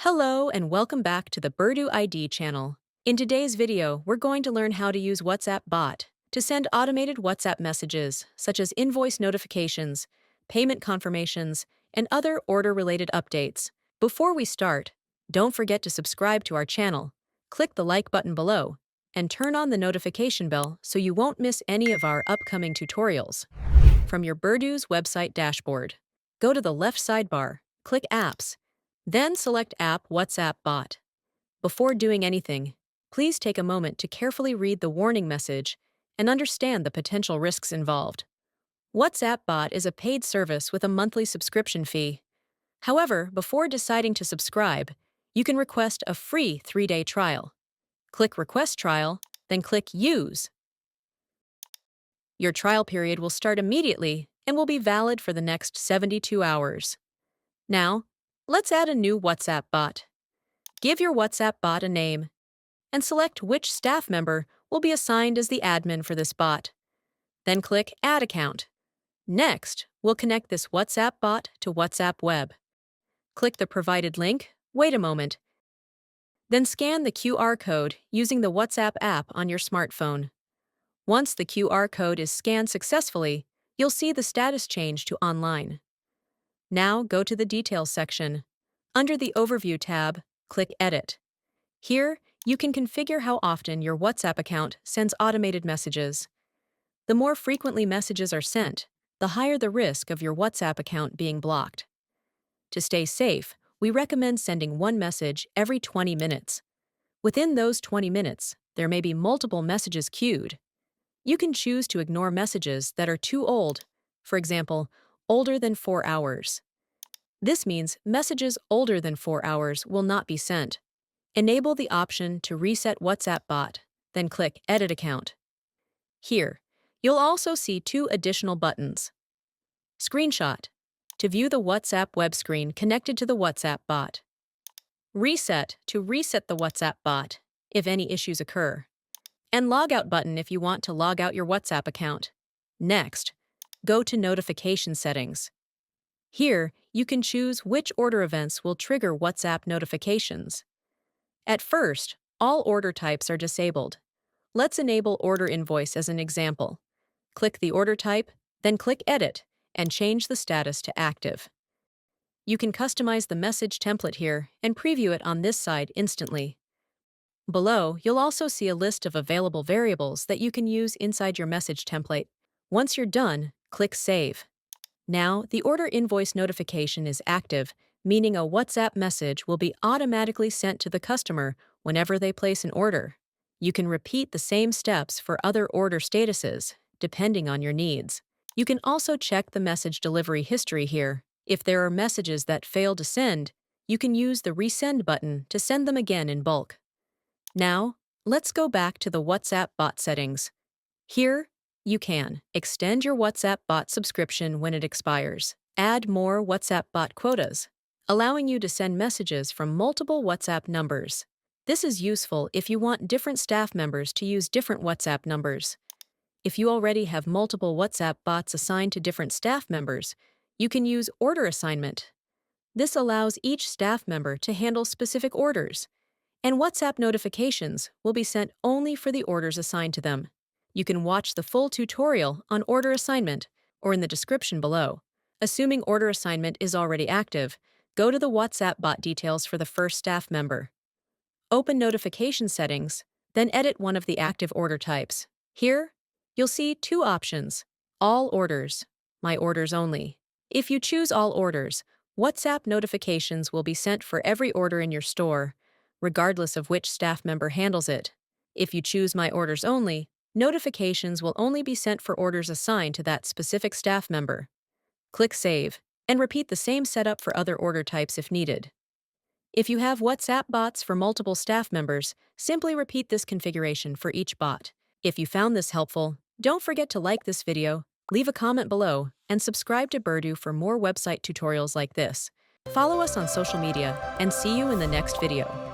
Hello and welcome back to the Birdu ID channel. In today's video, we're going to learn how to use WhatsApp Bot to send automated WhatsApp messages such as invoice notifications, payment confirmations, and other order-related updates. Before we start, don't forget to subscribe to our channel, click the like button below, and turn on the notification bell so you won't miss any of our upcoming tutorials. From your Birdu's website dashboard, go to the left sidebar, click Apps, then select App WhatsApp Bot. Before doing anything, please take a moment to carefully read the warning message and understand the potential risks involved. WhatsApp Bot is a paid service with a monthly subscription fee. However, before deciding to subscribe, you can request a free 3-day trial. Click Request Trial, then click Use. Your trial period will start immediately and will be valid for the next 72 hours. Now, let's add a new WhatsApp bot. Give your WhatsApp bot a name and select which staff member will be assigned as the admin for this bot. Then click Add Account. Next, we'll connect this WhatsApp bot to WhatsApp Web. Click the provided link, wait a moment, then scan the QR code using the WhatsApp app on your smartphone. Once the QR code is scanned successfully, you'll see the status change to Online. Now go to the Details section. Under the Overview tab, click Edit. Here, you can configure how often your WhatsApp account sends automated messages. The more frequently messages are sent, the higher the risk of your WhatsApp account being blocked. To stay safe, we recommend sending one message every 20 minutes. Within those 20 minutes, there may be multiple messages queued. You can choose to ignore messages that are too old, for example, older than 4 hours. This means messages older than 4 hours will not be sent. Enable the option to reset WhatsApp bot, then click Edit Account. Here, you'll also see 2 additional buttons. Screenshot, to view the WhatsApp web screen connected to the WhatsApp bot. Reset, to reset the WhatsApp bot, if any issues occur. And Logout button if you want to log out your WhatsApp account. Next, go to Notification Settings. Here, you can choose which order events will trigger WhatsApp notifications. At first, all order types are disabled. Let's enable Order Invoice as an example. Click the order type, then click Edit, and change the status to Active. You can customize the message template here and preview it on this side instantly. Below, you'll also see a list of available variables that you can use inside your message template. Once you're done, click Save. Now, the order invoice notification is active, meaning a WhatsApp message will be automatically sent to the customer whenever they place an order. You can repeat the same steps for other order statuses, depending on your needs. You can also check the message delivery history here. If there are messages that fail to send, you can use the Resend button to send them again in bulk. Now, let's go back to the WhatsApp bot settings. Here, you can extend your WhatsApp bot subscription when it expires, add more WhatsApp bot quotas, allowing you to send messages from multiple WhatsApp numbers. This is useful if you want different staff members to use different WhatsApp numbers. If you already have multiple WhatsApp bots assigned to different staff members, you can use Order Assignment. This allows each staff member to handle specific orders, and WhatsApp notifications will be sent only for the orders assigned to them. You can watch the full tutorial on order assignment or in the description below. Assuming order assignment is already active, go to the WhatsApp bot details for the first staff member. Open Notification Settings, then edit one of the active order types. Here, you'll see 2 options: All Orders, My Orders Only. If you choose All Orders, WhatsApp notifications will be sent for every order in your store, regardless of which staff member handles it. If you choose My Orders Only, notifications will only be sent for orders assigned to that specific staff member. Click Save, and repeat the same setup for other order types if needed. If you have WhatsApp bots for multiple staff members, simply repeat this configuration for each bot. If you found this helpful, don't forget to like this video, leave a comment below, and subscribe to Birdu for more website tutorials like this. Follow us on social media, and see you in the next video.